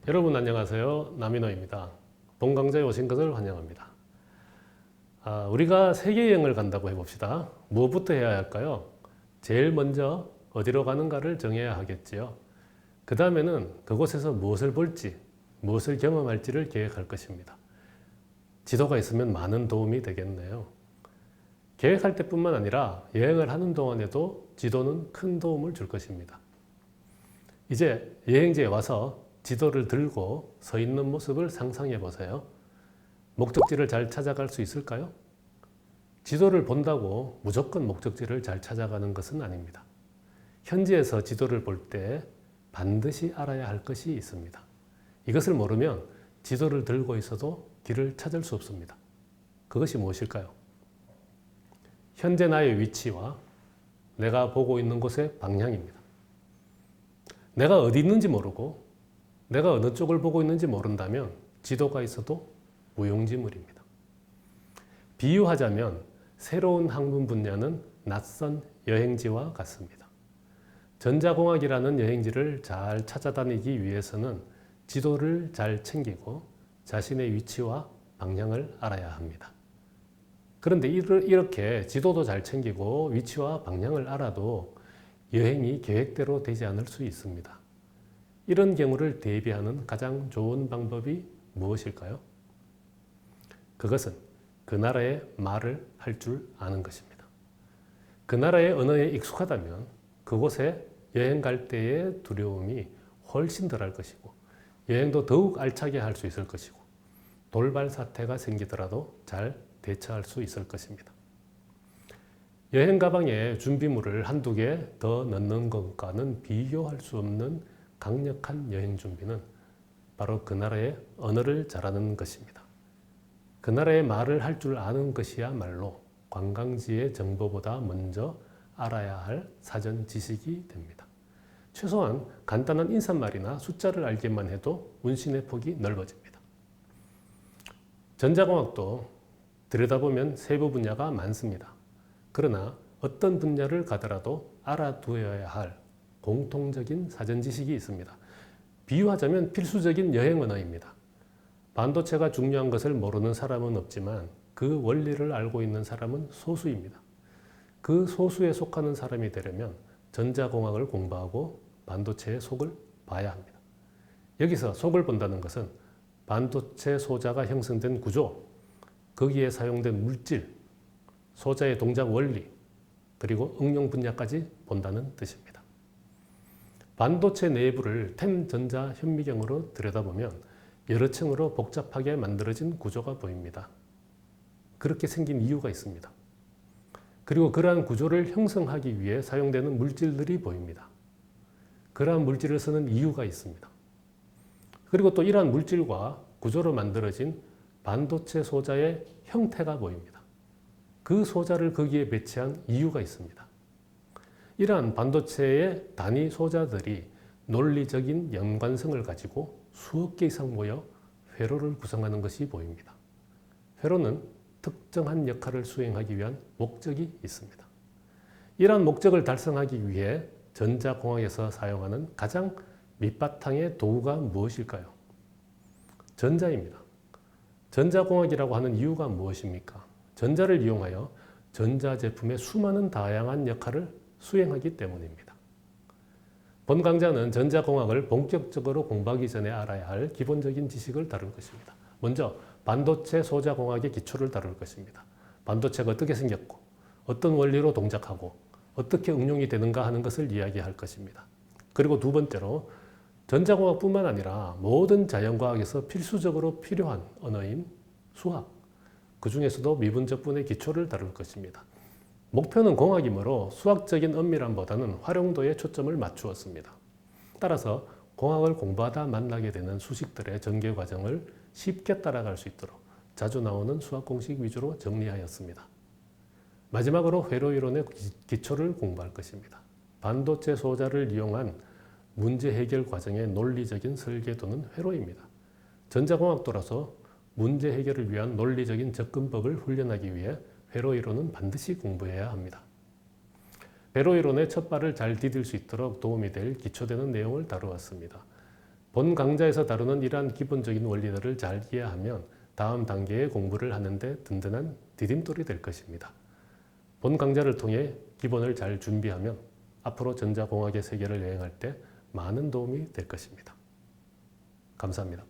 여러분 안녕하세요. 나민호입니다. 본강좌에 오신 것을 환영합니다. 우리가 세계여행을 간다고 해봅시다. 무엇부터 해야 할까요? 제일 먼저 어디로 가는가를 정해야 하겠지요. 그 다음에는 그곳에서 무엇을 볼지, 무엇을 경험할지를 계획할 것입니다. 지도가 있으면 많은 도움이 되겠네요. 계획할 때뿐만 아니라 여행을 하는 동안에도 지도는 큰 도움을 줄 것입니다. 이제 여행지에 와서 지도를 들고 서 있는 모습을 상상해 보세요. 목적지를 잘 찾아갈 수 있을까요? 지도를 본다고 무조건 목적지를 잘 찾아가는 것은 아닙니다. 현지에서 지도를 볼 때 반드시 알아야 할 것이 있습니다. 이것을 모르면 지도를 들고 있어도 길을 찾을 수 없습니다. 그것이 무엇일까요? 현재 나의 위치와 내가 보고 있는 곳의 방향입니다. 내가 어디 있는지 모르고 내가 어느 쪽을 보고 있는지 모른다면 지도가 있어도 무용지물입니다. 비유하자면 새로운 학문 분야는 낯선 여행지와 같습니다. 전자공학이라는 여행지를 잘 찾아다니기 위해서는 지도를 잘 챙기고 자신의 위치와 방향을 알아야 합니다. 그런데 이렇게 지도도 잘 챙기고 위치와 방향을 알아도 여행이 계획대로 되지 않을 수 있습니다. 이런 경우를 대비하는 가장 좋은 방법이 무엇일까요? 그것은 그 나라의 말을 할 줄 아는 것입니다. 그 나라의 언어에 익숙하다면 그곳에 여행 갈 때의 두려움이 훨씬 덜할 것이고 여행도 더욱 알차게 할 수 있을 것이고 돌발 사태가 생기더라도 잘 대처할 수 있을 것입니다. 여행 가방에 준비물을 한두 개 더 넣는 것과는 비교할 수 없는 강력한 여행 준비는 바로 그 나라의 언어를 잘하는 것입니다. 그 나라의 말을 할 줄 아는 것이야말로 관광지의 정보보다 먼저 알아야 할 사전 지식이 됩니다. 최소한 간단한 인사말이나 숫자를 알기만 해도 운신의 폭이 넓어집니다. 전자공학도 들여다보면 세부 분야가 많습니다. 그러나 어떤 분야를 가더라도 알아두어야 할 공통적인 사전 지식이 있습니다. 비유하자면 필수적인 여행 언어입니다. 반도체가 중요한 것을 모르는 사람은 없지만 그 원리를 알고 있는 사람은 소수입니다. 그 소수에 속하는 사람이 되려면 전자공학을 공부하고 반도체의 속을 봐야 합니다. 여기서 속을 본다는 것은 반도체 소자가 형성된 구조, 거기에 사용된 물질, 소자의 동작 원리, 그리고 응용 분야까지 본다는 뜻입니다. 반도체 내부를 텐전자 현미경으로 들여다보면 여러 층으로 복잡하게 만들어진 구조가 보입니다. 그렇게 생긴 이유가 있습니다. 그리고 그러한 구조를 형성하기 위해 사용되는 물질들이 보입니다. 그러한 물질을 쓰는 이유가 있습니다. 그리고 또 이러한 물질과 구조로 만들어진 반도체 소자의 형태가 보입니다. 그 소자를 거기에 배치한 이유가 있습니다. 이러한 반도체의 단위 소자들이 논리적인 연관성을 가지고 수억 개 이상 모여 회로를 구성하는 것이 보입니다. 회로는 특정한 역할을 수행하기 위한 목적이 있습니다. 이러한 목적을 달성하기 위해 전자공학에서 사용하는 가장 밑바탕의 도구가 무엇일까요? 전자입니다. 전자공학이라고 하는 이유가 무엇입니까? 전자를 이용하여 전자제품의 수많은 다양한 역할을 수행하기 때문입니다. 본 강좌는 전자공학을 본격적으로 공부하기 전에 알아야 할 기본적인 지식을 다룰 것입니다. 먼저 반도체 소자공학의 기초를 다룰 것입니다. 반도체가 어떻게 생겼고 어떤 원리로 동작하고 어떻게 응용이 되는가 하는 것을 이야기할 것입니다. 그리고 두 번째로 전자공학뿐만 아니라 모든 자연과학에서 필수적으로 필요한 언어인 수학, 그 중에서도 미분적분의 기초를 다룰 것입니다. 목표는 공학이므로 수학적인 엄밀함보다는 활용도에 초점을 맞추었습니다. 따라서 공학을 공부하다 만나게 되는 수식들의 전개 과정을 쉽게 따라갈 수 있도록 자주 나오는 수학 공식 위주로 정리하였습니다. 마지막으로 회로이론의 기초를 공부할 것입니다. 반도체 소자를 이용한 문제 해결 과정의 논리적인 설계도는 회로입니다. 전자공학도라서 문제 해결을 위한 논리적인 접근법을 훈련하기 위해 회로이론은 반드시 공부해야 합니다. 회로이론의 첫 발을 잘 디딜 수 있도록 도움이 될 기초되는 내용을 다루었습니다. 본 강좌에서 다루는 이러한 기본적인 원리들을 잘 이해하면 다음 단계의 공부를 하는데 든든한 디딤돌이 될 것입니다. 본 강좌를 통해 기본을 잘 준비하면 앞으로 전자공학의 세계를 여행할 때 많은 도움이 될 것입니다. 감사합니다.